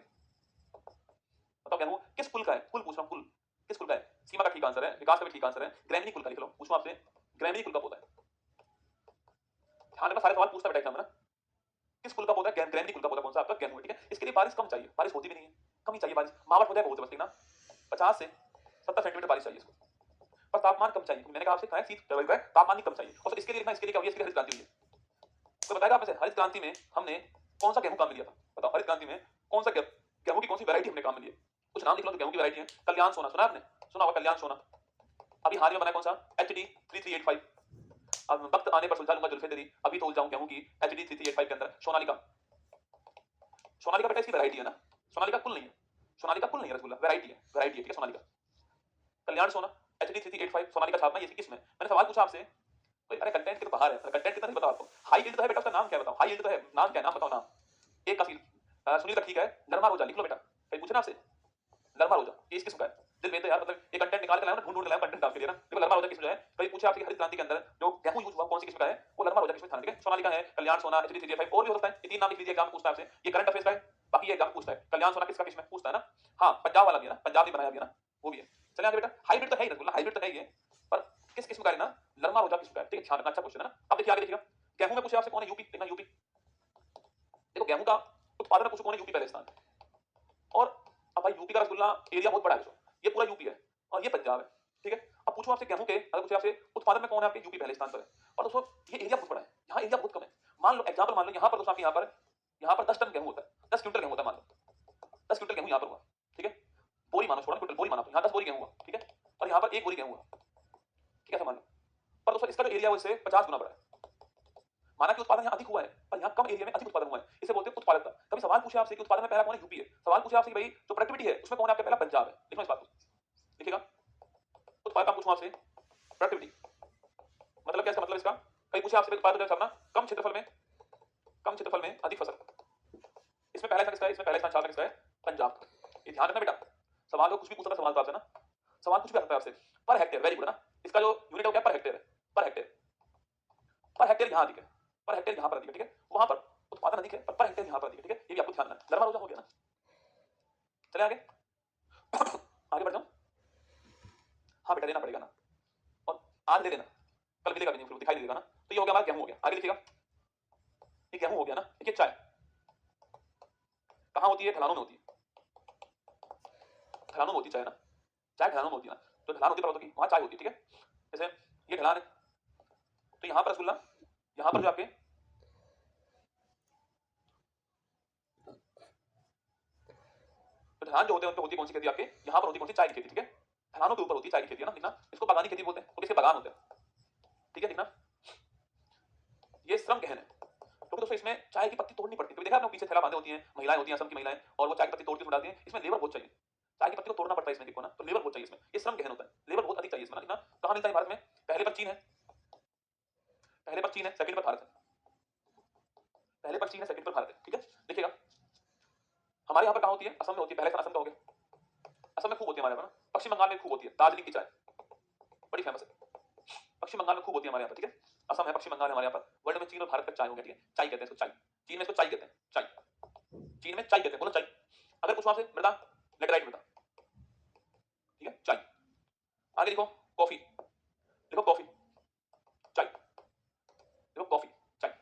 बताओ गेहूं किस कुल का है? कुल पूछ रहा हूं, कुल किस कुल का है? सीमा का ठीक आंसर है, विकास का भी ठीक आंसर है, ग्रैमिनी कुल का लिख लो। पूछूं आपसे, ग्रैमिनी कुल का पौधा है। ध्यान रखना, सारे सवाल पूछता बेटा एग्जाम में ना, किस कुल का पौधा है? ग्रैमिनी कुल का पौधा कौन सा? आपका गेहूं है, ठीक है। इसके लिए बारिश कम चाहिए, बारिश होती भी नहीं है, कम ही चाहिए बारिश, मावट हो जाए बहुत जबरदस्ती ना, 50 से 70 सेंटीमीटर बारिश चाहिए इसको, पर तापमान कम चाहिए। मैंने कहा आपसे कहा शीत जलवायु का है, तापमान ही कम चाहिए। और इसके लिए लिखना, इसके लिए क्या हुई? इसके लिए हरित क्रांति हुई है। तो बताएगा आप में से हरित क्रांति में हमने कौन सा गेहूं काम में लिया था? बताओ हरित क्रांति में कौन सा गेहूं की कौन सी वैरायटी हमने काम में लिया? कुछ नाम लिख लो जो गेहूं की वैरायटी है। कल्याण सोना सुना आपने? सुना होगा कल्याण सोना। अभी हाल में बना कौन सा? HD 3385। अब वक्त आने पर सुलझा लूंगा जुल्फे तेरी, अभी तो उलझाऊं गेहूं की HD 3385 के अंदर। सोनालिका, सोनालिका बेटा इसकी वैरायटी है ना, सोनालिका कुल नहीं है, सोनालिका कुल नहीं है रसगुल्ला, वैरायटी है, वैरायटी है, ठीक है। सोनालिका, कल्याण सोना, HD 3385 सोनालिका छापना, ये किस में? मैंने सवाल पूछा आपसे, अरे कंटेंट के तो बाहर है, कंटेंट कितना नहीं बताओ आपको। हाई यील्ड तो है बेटा, उसका नाम क्या है बताओ? हाई यील्ड तो है, नाम क्या है? नाम बताओ नाम। एक का सील, सुनील का ठीक है, नरमा रोजा लिख लो बेटा। कहीं पूछे ना आपसे, लरमा रोजा ये इस किस्म का है। दिल में तो यार मतलब ये कंटेंट निकाल के लाया ना, ढूंढ ढूंढ लाया कंटेंट आपके लिए ना। देखो लरमा रोजा किस्म जो है, कभी पूछे आपसे हरित क्रांति के अंदर जो गेहूं यूज हुआ कौन सी किस्म का है, वो लरमा रोजा किस्म था, ठीक है। सोनालिका है, कल्याण सोना, HD 385 और भी हो सकता है, ये तीन नाम लिख लीजिए, एग्जाम पूछता है आपसे। ये करंट अफेयर्स का है, बाकी ये एग्जाम पूछता है कल्याण सोना किसका किस्म है, पूछता है ना। हाँ पंजाब वाला भी है ना, पंजाब ने बनाया भी है ना, वो भी है। चले आगे बेटा, हाइब्रिड तो है ही रसगुल्ला, हाइब्रिड तो है ही है, पर किस किस्म का है ना, लरमा रोजा किस्म का है, ठीक है। ध्यान रखना, अच्छा क्वेश्चन है ना। अब देखिए आगे देखिएगा, गेहूं में पूछे आपसे कौन है? यूपी, देखना यूपी। देखो गेहूं का उत्पादन में पूछो कौन है? यूपी पहले स्थान। और अब भाई यूपी का रसगुल्ला एरिया बहुत बड़ा है, ये पूरा यूपी है और ये पंजाब है, ठीक है। अब पूछो आपसे गेहूं के, अगर पूछे आपसे उत्पादन में कौन है आपके? यूपी पहले स्थान पर है। और दोस्तों ये एरिया बहुत बड़ा है, यहाँ एरिया बहुत कम है। मान लो एग्जाम्पल, मान लो यहाँ पर दोस्तों आपके यहाँ पर 10 टन गेहूं होता है, 10 क्विंटल गेहूं होता है, मान लो 10 क्विंटल गेहूं यहाँ पर हुआ, ठीक है। बोरी मानो, छोड़ा क्विंटल, बोरी मानो, यहाँ 10 बोरी गेहूं हुआ, ठीक है। और यहाँ पर 1 बोरी गेहूं हुआ, ठीक है, मान लो। पर दोस्तों इसका जो एरिया है वो इससे 50 गुना बड़ा है। माना कि उत्पादन यहाँ अधिक हुआ है, पर यहाँ कम एरिया में अधिक उत्पादन हुआ है, इसे बोलते हैं उत्पादकता। कभी सवाल पूछे आपसे कि उत्पादन में पहला कौन है? यूपी है। सवाल पूछे आपसे कि भाई जो प्रोडक्टिविटी है उसमें कौन है आपका? पहला पंजाब है। लिखो इस बात को, लिखिएगा। उत्पादकता पूछूं आपसे, प्रोडक्टिविटी मतलब क्या? इसका मतलब इसका, कहीं पूछे आपसे उत्पादन करना कम क्षेत्रफल में अधिक फसल, इसमें पहला स्थान किसका है? इसमें पहला स्थान छापना किसका है? पंजाब। ये ध्यान रखना बेटा, सवाल को कुछ भी पूछ सकता है, सवाल तो आपसे ना, सवाल कुछ भी सकता है आपसे। पर हेक्टेयर, वेरी गुड है ना, इसका जो यूनिट हो गया पर हेक्टेयर है, पर हेक्टेयर, पर हेक्टेयर यहाँ अधिक है, पर हेक्टेयर यहाँ पर अधिक है, ठीक है। वहां पर उत्पादन अधिक है, पर हेक्टेयर यहाँ पर अधिक है, ठीक है। ये भी आपको ध्यान रखना। लरमा रोजा हो गया ना। चले आगे आगे बढ़ जाऊं। हाँ बेटा देना पड़ेगा ना, और आज दे देना, कल मिलेगा भी नहीं, फिर दिखाई दे देगा ना। तो ये हो गया हमारा गेहूं हो गया। आगे लिखिएगा, ये गेहूं हो गया ना। देखिए चाय कहाँ होती है? ढलानों में होती है, ढलानों में होती है चाय ना, चाय ढलानों में होती है ना, तो ढलान होती है पर्वतों की, वहां चाय होती है, ठीक है। जैसे ये ढलान है, तो यहाँ पर रसगुल्ला, यहाँ पर जो आपके तो ढलान जो होते हैं उन पे होती है कौन सी खेती? आपके यहाँ पर होती है कौन सी? चाय की खेती, ठीक है। ढलानों के ऊपर होती है चाय की खेती, है ना, लिखना। इसको बागानी खेती बोलते हैं, तो किसके बागान होते हैं, ठीक है, लिखना। ये श्रम गहन है, क्योंकि दोस्तों इसमें चाय की पत्ती तोड़नी पड़ती है। कभी देखा आपने पीछे थैला बांधे होती हैं, महिलाएं होती हैं, असम की महिलाएं, और वो चाय की पत्ती तोड़ के उसमें डालती हैं। इसमें लेबर बहुत चाहिए, चाय की पत्ती को तोड़ना पड़ता है इसमें, देखो ना, तो लेबर बहुत चाहिए इसमें, ये श्रम गहन होता है, लेबर बहुत अधिक चाहिए इसमें, लिखना। कहाँ मिलता है भारत में? पहले पर चीन है, पहले पर चीन है, सेकंड पर भारत है, पहले पर चीन है, सेकंड पर भारत है, ठीक है। देखिएगा हमारे यहाँ पर कहाँ होती है? असम में होती है, पहले स्थान असम का हो गया। असम में खूब होती है हमारे यहाँ पर ना। पश्चिम बंगाल में खूब होती है, दार्जिलिंग की चाय बड़ी फेमस है, पश्चिम बंगाल में खूब होती है हमारे यहाँ पर, ठीक है। असम है, पश्चिम बंगाल है हमारे यहाँ पर। वर्ल्ड में चीन और भारत का चाय हो गया, ठीक है। चाय कहते हैं इसको, चाय। चीन में इसको चाय कहते हैं, चाय। चीन में चाय कहते हैं, बोलो चाय। अगर कुछ वहां से मृदा, लेटराइट मृदा, ठीक है, चाय। आगे लिखो कॉफी, लिखो कॉफी, चाय, लिखो कॉफी, चाय,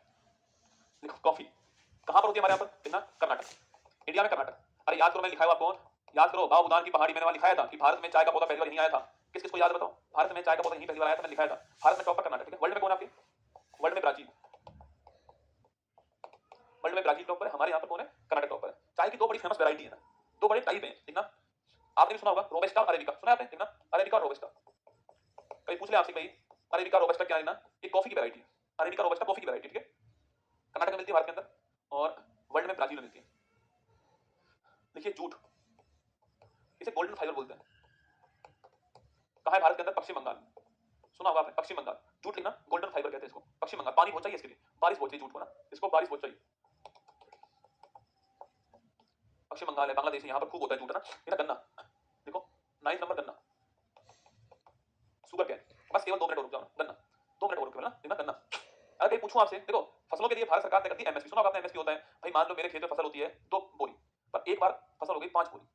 लिखो कॉफी। कहां पर होती है हमारे यहाँ पर? देखना, कर्नाटक, इंडिया में कर्नाटक। अरे याद करो, मैंने लिखा है आपको, याद करो, बाबा बुदान की पहाड़ी मैंने वहां लिखाया था कि भारत में चाय का पौधा पहली बार यहीं आया था। किस किस को याद बताओ? भारत में चाय का पौधा यहीं पहली बार आया था, मैंने लिखाया था। भारत में टॉप पर कर्नाटक, ठीक है। वर्ल्ड में कौन है आपके? वर्ल्ड में ब्राजील, वर्ल्ड में ब्राजील टॉप पर है, हमारे यहाँ पर कौन है? कर्नाटक टॉप पर है। चाय की दो बड़ी फेमस वैरायटी है ना, दो बड़े टाइप है, देखना। आपने भी सुना होगा रोबस्टा और अरेबिका, सुना है आपने? देखना, अरेबिका और रोबस्टा। कहीं पूछ ले आपसे भाई अरेबिका रोबस्टा क्या है ना, ये कॉफी की वैरायटी है। अरेबिका रोबस्टा कॉफी की वैरायटी, ठीक है। कर्नाटक में मिलती है, भारत के अंदर, और वर्ल्ड में ब्राजील में मिलती है। देखिए जूट, इसे गोल्डन फाइबर बोलते हैं। कहाँ है? भारत के अंदर, पश्चिम बंगाल में। सुना होगा आपने, पश्चिम बंगाल। जूट लिखना, गोल्डन फाइबर कहते हैं इसको, पश्चिम बंगाल। पानी बहुत चाहिए इसके लिए, बारिश बहुत चाहिए जूट को ना, इसको बारिश बहुत चाहिए। पश्चिम बंगाल है, बांग्लादेश है, यहाँ पर खूब होता है जूट, है ना? ये ना गन्ना, देखो 9 नंबर गन्ना, शुगर केन, बस केवल 2 मिनट और रुक जाओ ना, गन्ना 2 मिनट और रुक ना, देखना गन्ना। अगर कहीं पूछूं आपसे, देखो फसलों के लिए भारत सरकार तय करती है एमएसपी, सुना होगा आपने एमएसपी होता है, भाई मान लो मेरे खेत में फसल होती है 2 बोरी, पर एक बार फसल हो गई 5 बोरी,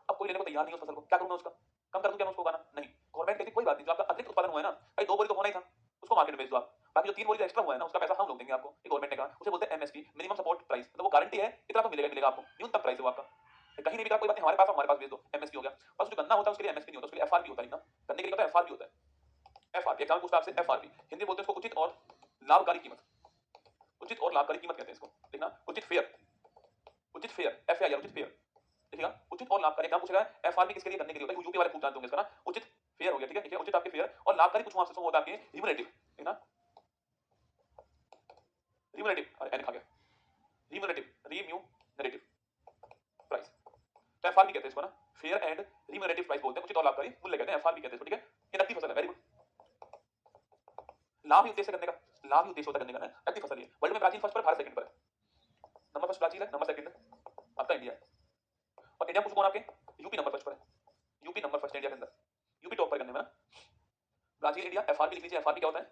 अब कोई लेने को तैयार नहीं है उस फसल को, क्या करूं मैं उसका? कम कर दूं क्या मैं उसको उगाना? नहीं, गवर्नमेंट कहती कोई बात नहीं, जो आपका अतिरिक्त उत्पादन हुआ है ना, भाई 2 बोरी तो होना ही था, उसको मार्केट में बेच दो आप, बाकी जो 3 बोरी जो एक्स्ट्रा हुआ है ना, उसका पैसा हम लोग देंगे आपको, ये गवर्नमेंट ने कहा, उसे बोलते हैं एमएसपी, मिनिमम सपोर्ट प्राइस, मतलब वो गारंटी है इतना तो मिलेगा मिलेगा आपको, न्यूनतम प्राइस है वो आपका, कहीं नहीं बिका कोई बात नहीं, हमारे पास बेच दो, एमएसपी हो गया। बस जो गन्ना होता है उसके लिए एमएसपी नहीं होता, उसके लिए एफआरपी होता है ना, गन्ने के लिए होता है एफआरपी होता है, एफआरपी एग्जाम पूछता है आपसे, एफआरपी हिंदी में बोलते हैं उसको उचित और लाभकारी कीमत, उचित और लाभकारी कीमत कहते हैं इसको, देखना उचित फेयर, उचित फेयर, एफएआईआर उचित फेयर, देखिएगा उचित और लाभकारी, एग्जाम पूछेगा एफआरपी किसके लिए, गन्ने के लिए होता है, यूपी वाले खूब जानते होंगे इसका ना, उचित फेयर हो गया, ठीक है, उचित आपके फेयर, और लाभकारी पूछूं आपसे होता है आपके रिम्यूनरेटिव, देखना रिम्यूनरेटिव, और एन खा गया, रिम्यूनरेटिव प्राइस, तो एफआरपी कहते हैं इसको ना, फेयर एंड रिम्यूनरेटिव प्राइस बोलते हैं, उचित और लाभकारी मूल्य कहते हैं, एफआरपी कहते हैं इसको, ठीक है, ये नकदी फसल है, वेरी गुड, लाभ ही उद्देश्य करने का, लाभ ही उद्देश्य होता है करने का ना, नकदी फसल है, वर्ल्ड में ब्राजील फर्स्ट पर, भारत सेकंड पर है, नंबर फर्स्ट ब्राजील है, नंबर सेकंड आपका इंडिया है, और इंडिया पूछो कौन आपके, यूपी नंबर फर्स्ट पर है, यूपी नंबर फर्स्ट इंडिया के अंदर, यूपी टॉप पर करने में ना, ब्राजील इंडिया, एफआरपी लिख लीजिए, एफआरपी क्या होता है,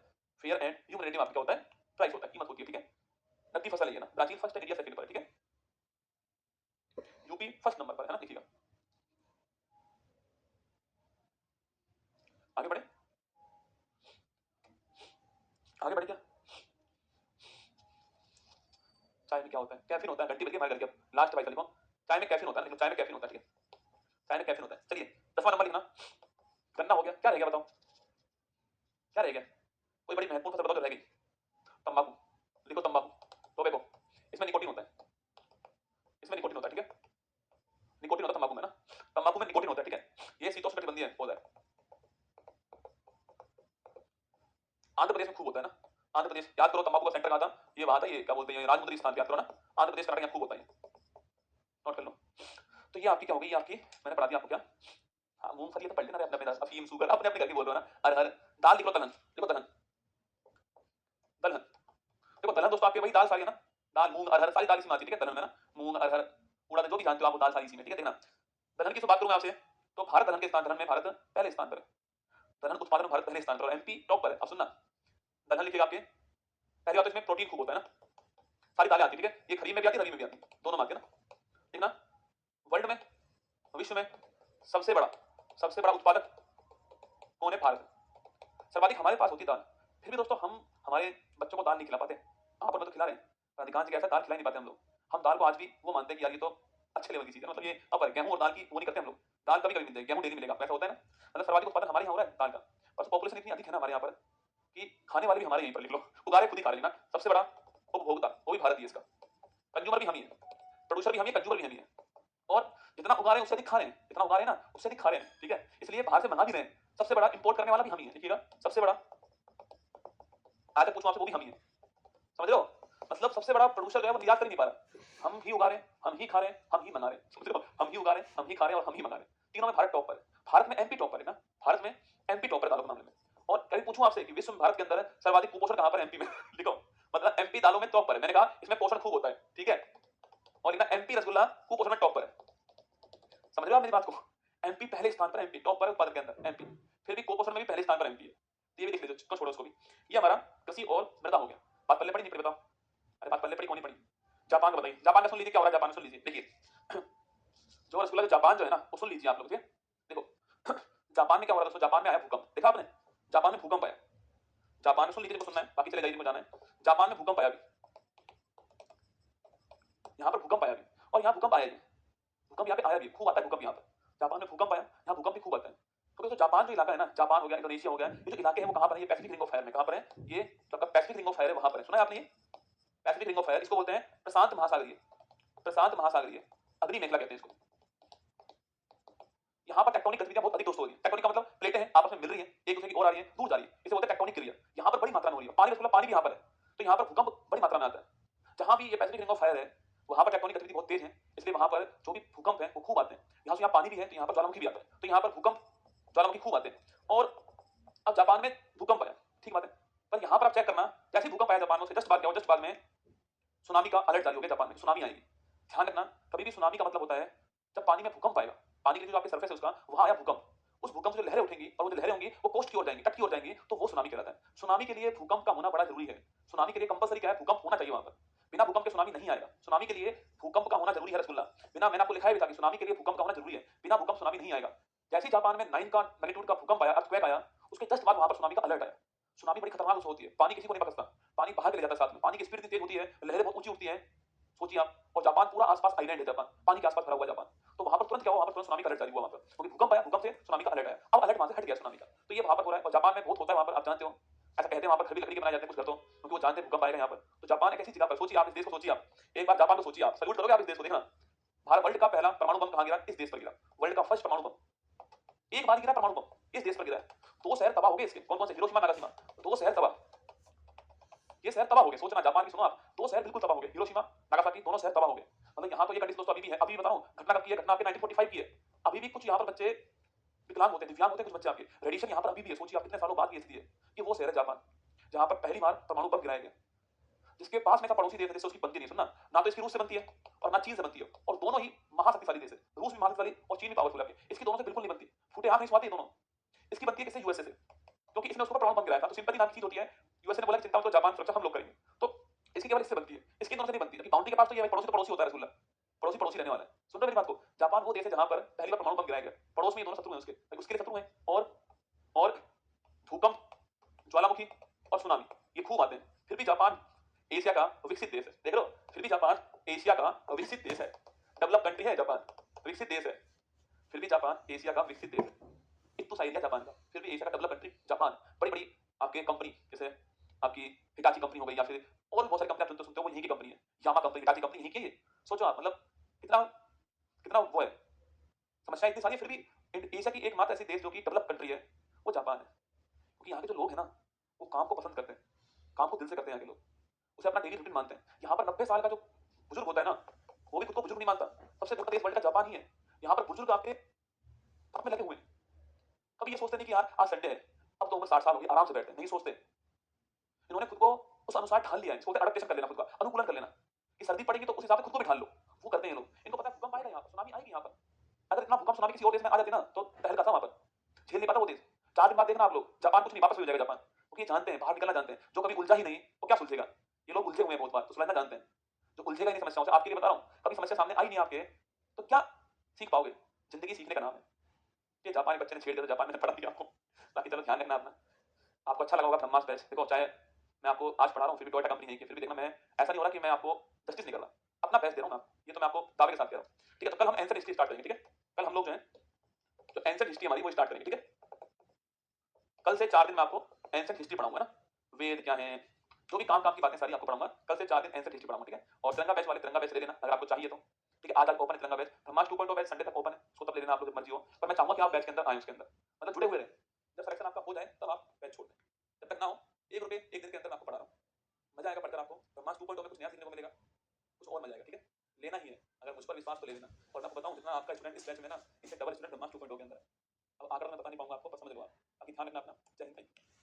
फेयर एंड रिम्यूनरेटिव आपका होता है, प्राइस होता है, कीमत होती है, ठीक है, नकदी फसल है ये ना, ब्राजील फर्स्ट है, इंडिया सेकंड पर है, ठीक है, यूपी फर्स्ट नंबर पर है ना, देखिएगा आगे बढ़े, आगे बढ़े क्या, चाय में क्या होता है, कैफीन होता है, घंटी बज गई हमारे घर की, अब लास्ट वाइस लिखो, चाय में कैफीन होता है, चाय में कैफीन होता है, ठीक है, चाय में कैफीन होता है, चलिए 10वां नंबर लिखना, गन्ना हो गया, क्या रह गया बताओ, क्या रह गया, कोई बड़ी महत्वपूर्ण फसल बताओ जो रह गई, तंबाकू, लिखो तंबाकू, टोबैको, इसमें निकोटीन होता है, इसमें निकोटीन होता है, ठीक है, निकोटीन होता है तंबाकू में ना, तंबाकू में निकोटीन होता है, ठीक है, ये शीतोष्णकटिबंधीय पौधा है, आंध्र प्रदेश में खूब होता है ना, आंध्र प्रदेश, याद करो तंबाकू का सेंटर कहां था, ये वहां था, ये क्या बोलते हैं, राजमुंद्री स्थान, याद करो ना, आंध्र प्रदेश कर्नाटक खूब होता है, नोट कर लो, तो ये आपकी क्या होगी, ये आपकी मैंने पढ़ा दिया आपको क्या, हाँ मूंगफली तो पढ़ लेना, अपने अपने अफीम शुगर अपने अपने घर की बोल रहे हो ना, अरहर, दाल लिख लो, दलहन लिखो, दलहन, दलहन, देखो दलहन दोस्तों आपके वही दाल सारी है ना, दाल मूंग अरहर सारी दाल इसी में आती है, ठीक है, दलहन में ना, मूंग अरहर उड़द जो भी जानते हो आप, वो दाल सारी इसी में, ठीक है, देखना दलहन की बात करूं आपसे, तो भारत दलहन के स्थान, दलहन में भारत पहले स्थान पर है, दलहन उत्पादन में भारत पहले स्थान पर, एमपी टॉप पर है, अब सुनना दलहन लिखेगा आपके, पहली बात तो इसमें प्रोटीन खूब होता है ना, सारी दालें आती है, ठीक है, ये खरीफ में भी आती है, रबी में भी आती है, दोनों में आती है ना, ठीक ना, वर्ल्ड में, विश्व में सबसे बड़ा उत्पादक कौन है, भारत, सर्वाधिक हमारे पास होती है दाल, फिर भी दोस्तों हम हमारे बच्चों को दाल नहीं खिला पाते, आप पर तो खिला रहे हैं, अधिकांश जगह ऐसा दाल खिला नहीं पाते हम दाल को आज भी वो मानते हैं कि यार ये तो अच्छे लेवल की चीज है, मतलब ये अपर गेहूं और दाल की वो नहीं करते हम लोग, दाल कभी कभी मिलते हैं, गेहूं डेली मिलेगा, ऐसा होता है ना, मतलब सर्वाधिक उत्पादन हमारे यहाँ हो रहा है दाल का, बस पॉपुलेशन इतनी अधिक है ना हमारे यहाँ पर कि खाने वाले भी हमारे यहीं पर, लिख लो, उगा रहे खुद ही खा रहे हैं ना, सबसे बड़ा उपभोक्ता वो भी भारत ही है, इसका कंज्यूमर भी हम ही है, प्रोड्यूसर भी हम ही है, कंज्यूमर भी हम ही है, और जितना उगा रहे हैं उससे अधिक खा रहे हैं, जितना उगा रहे हैं ना उससे अधिक खा रहे हैं, ठीक है, इसलिए बाहर से मंगा भी रहे हैं, सबसे बड़ा इंपोर्ट करने वाला भी हम ही है, देखिएगा सबसे बड़ा, आज तक पूछूं आपसे वो भी हम ही है, समझ रहे हो, मतलब सबसे बड़ा प्रोड्यूसर जो है वो निर्यात कर ही नहीं पा रहा, हम ही उगा रहे हैं, हम ही खा रहे हैं, हम ही मंगा रहे हैं, समझ रहे हो, हम ही उगा रहे हैं, हम ही खा रहे हैं और हम ही मंगा रहे हैं, तीनों में भारत टॉप पर है, भारत में एमपी टॉप पर है ना, भारत में एमपी टॉप पर दालों के मामले में, और कभी पूछूं आपसे कि विश्व में भारत के अंदर सर्वाधिक कुपोषण कहां पर, एमपी में लिखो, मतलब एमपी दालों में टॉप पर है, मैंने कहा इसमें पोषण खूब होता है, ठीक है, और लिखना एमपी रसगुल्ला कुपोषण में टॉप पर है, समझ रहे हो आप मेरी बात को, एमपी पहले स्थान पर, एमपी टॉप पर उत्पादन के अंदर एमपी, फिर भी कुपोषण में भी पहले स्थान पर एमपी है, ये भी देख लीजिए, छोड़ो उसको भी, ये हमारा कृषि और मृदा हो गया, बात पल्ले पड़ी नहीं पड़ी बताओ, अरे बात पल्ले पड़ी कौन नहीं पड़ी, जापान का बताइए, जापान का सुन लीजिए क्या हो रहा है, जापान में सुन लीजिए, देखिए जो रसगुल्ला जो जापान जो है ना वो सुन लीजिए आप लोग, ठीक है, देखो जापान में क्या हो रहा है दोस्तों, जापान में आया भूकंप, देखा आपने, जापान में भूकंप आया, जापान में सुन लीजिए, सुनना है बाकी चले जाइए जिनको जाना है, जापान में भूकंप आया भी, यहाँ पर भूकंप आया भी, और यहाँ भूकंप आया भी, भूकंप यहाँ पे आया भी, खूब आता है भूकंप यहाँ पर, जापान में भूकंप आया, यहाँ भूकंप भी खूब आता है, तो दोस्तों जापान जो इलाका है ना, जापान हो गया, इंडोनेशिया हो गया, ये जो इलाके हैं वो कहाँ पर है, ये पैसिफिक रिंग ऑफ फायर में, कहाँ पर है, ये जो आपका पैसिफिक रिंग ऑफ फायर है वहां पर है, सुना है आपने, ये पैसिफिक रिंग ऑफ फायर, इसको बोलते हैं प्रशांत महासागरीय, प्रशांत महासागरीय अग्नि मेखला कहते हैं इसको, यहाँ पर टेक्टोनिक गतिविधियां बहुत अधिक दोस्तों हो रही है, टेक्टोनिक का मतलब प्लेटें हैं आपस में मिल रही हैं, एक दूसरे की ओर आ रही हैं, दूर जा रही है, इसे बोलते हैं टेक्टोनिक क्रिया, यहाँ पर बड़ी मात्रा में हो रही है, पानी रसगुल्ला पानी भी यहाँ पर है, तो यहाँ पर भूकंप बड़ी मात्रा में आता है, जहां भी ये पैसिफिक रिंग ऑफ फायर है वहां पर टेक्टोनिक गतिविधि बहुत तेज है, इसलिए वहां पर जो भी भूकंप है वो खूब आते हैं, यहाँ से यहाँ पानी भी है तो यहाँ पर ज्वालामुखी भी आता है, तो यहाँ पर भूकंप ज्वालामुखी खूब आते हैं, और अब जापान में भूकंप आया, ठीक बात है, पर यहाँ पर आप चेक करना, जैसे भूकंप आया जापान में, उसके जस्ट बाद क्या हुआ, जस्ट बाद में सुनामी का अलर्ट जारी हो गया, जापान में सुनामी आएगी, ध्यान रखना, कभी भी सुनामी का मतलब होता है जब पानी में भूकंप आएगा, पानी के जो आपके सरफेस है उसका, वहां आया भूकंप, उस भूकंप से जो लहरें उठेंगी और वो जो लहरें होंगी वो कोस्ट की ओर जाएंगी, तट की ओर जाएंगी, तो वो सुनामी कहलाता है। सुनामी के लिए भूकंप का होना बड़ा जरूरी है। सुनामी के लिए कंपलसरी क्या है, भूकंप होना चाहिए वहां पर। बिना भूकंप के सुनामी नहीं आएगा। सुनामी के लिए भूकंप का होना जरूरी है रसगुल्ला। बिना, मैंने आपको लिखा है भी था कि सुनामी के लिए भूकंप का होना जरूरी है, बिना भूकंप सुनामी नहीं आएगा। जैसे ही जापान में 9 का मैग्नीट्यूड का भूकंप आया, अर्थक्वेक आया, उसके जस्ट बाद वहां पर सुनामी का अलर्ट आया। सुनामी बड़ी खतरनाक उससे होती है, पानी किसी को नहीं पकड़ता, पानी बाहर के ले जाता है साथ में, पानी की स्पीड इतनी तेज होती है, लहरें बहुत ऊंची उठती हैं, सोचिए आप। और जापान पूरा आसपास आइलैंड है, जापान पानी के आसपास भरा हुआ है जापान। तो वहां पर तुरंत क्या हुआ, वहां पर तुरंत सुनामी का अलर्ट जारी हुआ वहां पर, क्योंकि भूकंप आया, भूकंप से सुनामी का अलर्ट आया। अब अलर्ट वहां से हट गया सुनामी का, तो ये वहां पर हो रहा है। और जापान में बहुत होता है वहां पर, आप जानते हो, ऐसा कहते हैं वहां पर घर भी लकड़ी के बनाए जाते हैं कुछ घर, तो क्योंकि वो जानते हैं भूकंप आएगा यहाँ पर। तो जापान एक ऐसी जगह पर, सोचिए आप इस देश को, सोचिए आप एक बार जापान को सोचिए, आप सल्यूट करोगे आप इस देश को। देखना, भारत वर्ल्ड का पहला परमाणु बम कहां गिरा, इस देश पर गिरा। वर्ल्ड का फर्स्ट परमाणु बम एक बार गिरा, परमाणु बम इस देश पर गिरा है। दो शहर तबाह हो गए इसके, कौन कौन से, हिरोशिमा नागासाकी, दो शहर तबाह, ये शहर तबाह हो गए। सोचना, जापान की सुनो आप, दो शहर बिल्कुल तबाह हो गए, हिरोशिमा नागासाकी, दोनों शहर तबाह हो गए। मतलब यहाँ तो ये कंडीशन दोस्तों अभी भी है, अभी बताऊं घटना कब की है, घटना आपके 1945 की है। अभी भी कुछ यहाँ पर बच्चे विकलांग होते हैं, दिव्यांग होते हैं कुछ बच्चे आपके, रेडिएशन यहाँ पर अभी भी है। सोचिए आप कितने सालों बाद की स्थिति है। ये वो शहर है जापान जहाँ पर पहली बार परमाणु बम गिराया गया, जिसके पास में का पड़ोसी देश है जिससे उसकी बनती नहीं। सुनना, ना तो इसकी रूस से बनती है और ना चीन से बनती है, और दोनों ही महाशक्तिशाली देश है। रूस भी महाशक्तिशाली और चीन भी पावरफुल है, इसकी दोनों से बिल्कुल नहीं बनती, फूटे हाथ नहीं सुहाते दोनों। इसकी बनती है किससे, यूएसए से, क्योंकि इसने उसको परमाणु बम गिराया था। तो सिंपैथी नाम की चीज होती है, यूएसए ने बोला कि चिंता मत करो, जापान सुरक्षा हम लोग करेंगे, तो इसकी केवल इससे बनती है, इसकी दोनों से नहीं बनती। क्योंकि बाउंड्री के पास तो ये पड़ोसी तो पड़ोसी होता है रसगुल्ला, पड़ोसी पड़ोसी रहने वाला है। सुन रहे मेरी बात को, जापान वो देश है जहां पर पहली बार परमाणु बम गिराया गया, पड़ोस में ये दोनों शत्रु हैं उसके, उसके लिए शत्रु हैं। और भूकंप, ज्वालामुखी और सुनामी ये खूब आते हैं, फिर भी जापान एशिया का विकसित देश है। देख रहे हो, फिर भी जापान एशिया का विकसित देश है, डेवलप कंट्री है जापान, विकसित देश है, फिर भी जापान एशिया का विकसित देश है। इतना सा एरिया जापान का, फिर भी एशिया का डेवलप कंट्री जापान। बड़ी बड़ी आपके कंपनी, जैसे आपकी हिटाची कंपनी हो गई, या फिर और भी बहुत सारी कंपनी आप सुनते हो वो यहीं की कंपनी है। यामा कंपनी, हिटाची कंपनी यहीं की है। सोचो आप, मतलब कितना कितना वो है, समस्या इतनी सारी है, फिर भी एशिया की एकमात्र ऐसी देश जो कि डेवलप कंट्री है वो जापान है। क्योंकि यहाँ के जो लोग हैं ना, वो काम को पसंद करते हैं, काम को दिल से करते हैं यहाँ के लोग, उसे अपना डेली रूटीन मानते हैं। यहाँ पर 90 साल का जो बुजुर्ग होता है ना, वो भी खुद को बुजुर्ग नहीं मानता। सबसे बड़ा देश वर्ल्ड का जापान ही है। यहाँ पर बुजुर्ग आपके में लगे हुए हैं, कभी ये सोचते नहीं कि यार आज संडे है, अब तो उम्र 60 साल हो गई, आराम से बैठते हैं, नहीं सोचते। इन्होंने खुद को उस अनुसार ढाल लिया है, इसको अडप्टेशन कर लेना, खुद का अनुकूलन कर लेना, कि सर्दी पड़ेगी तो उस हिसाब से खुद को भी ढाल लो। वो करते हैं लोग, इनको पता है भूकंप आएगा यहाँ पर, सुनामी आएगी यहाँ पर। अगर इतना भूकंप सुनामी किसी और देश में आ जाती ना, तो तहलका था वहां पर, झेल नहीं पाता वो देश। 4 दिन बाद देखना आप लोग, जापान कुछ नहीं, वापस हो जाएगा जापान, क्योंकि ये जानते हैं, बाहर निकलना जानते हैं। जो कभी उलझा ही नहीं वो क्या सुलझेगा, ये लोग उलझे हुए हैं बहुत बार, तो सुलझना जानते हैं। जो उलझेगा ही नहीं समस्याओं से, आपके लिए बता रहा हूँ, कभी समस्या सामने आई नहीं आपके, तो क्या सीख पाओगे। जिंदगी सीखने का नाम है। ये जापानी बच्चे ने छेड़ दिया, जापान में पढ़ा दिया आपको। बाकी चलो ध्यान रखना अपना, आपको अच्छा लगा होगा ब्रह्मास्त्र बैच। देखो, चाहे मैं आपको आज पढ़ा रहा हूँ, फिर भी टोयोटा कंपनी नहीं की, फिर भी देखना, मैं ऐसा नहीं हो रहा कि मैं आपको जस्टिस नहीं कर रहा, अपना बेस्ट दे रहा हूँ ना, ये तो मैं आपको दावे के साथ कह रहा हूँ। ठीक है, तो कल हम एंसर हिस्ट्री स्टार्ट करेंगे। ठीक है, कल हम लोग जो है, जो एंसर हिस्ट्री हमारी वो स्टार्ट करेंगे। ठीक है, कल से 4 दिन मैं आपको एंसर हिस्ट्री पढ़ाऊंगा ना, वेद क्या है, जो भी काम की बातें सारी आपको पढ़ाऊंगा। कल से 4 दिन एंसर हिस्ट्री पढ़ाऊंगा। ठीक है, और तिरंगा बैच वाले तिरंगा बैच ले लेना अगर आपको चाहिए तो। ठीक है, आज ओपन है तिरंगा बैच, ब्रह्मास्त्र 2.0 बैच संडे तक ओपन है, उसको तब ले लेना आप लोग जब मर्जी हो। पर मैं चाहूंगा कि आप बैच के अंदर आए, उसके अंदर मतलब जुड़े हुए रहे। जब सिलेक्शन आपका हो जाए तब आप बैच छोड़ दें, जब तक ना हो। ₹1 एक दिन के अंदर मैं आपको पढ़ा रहा हूँ, मजा आएगा पढ़कर आपको। ब्रह्मास्त्र 2.0 में कुछ नया सीखने को मिलेगा, कुछ और मजा आएगा। ठीक है, लेना ही है, अगर मुझ पर विश्वास तो ले लेना। और मैं आपको बताऊं, जितना आपका स्टूडेंट इस बैच में ना, इससे डबल स्टूडेंट ब्रह्मास्त्र 2.0 के अंदर है। अब आकर मैं बता नहीं पाऊंगा आपको, पर समझ लो आप। बाकी ध्यान रखना अपना। जय हिंद।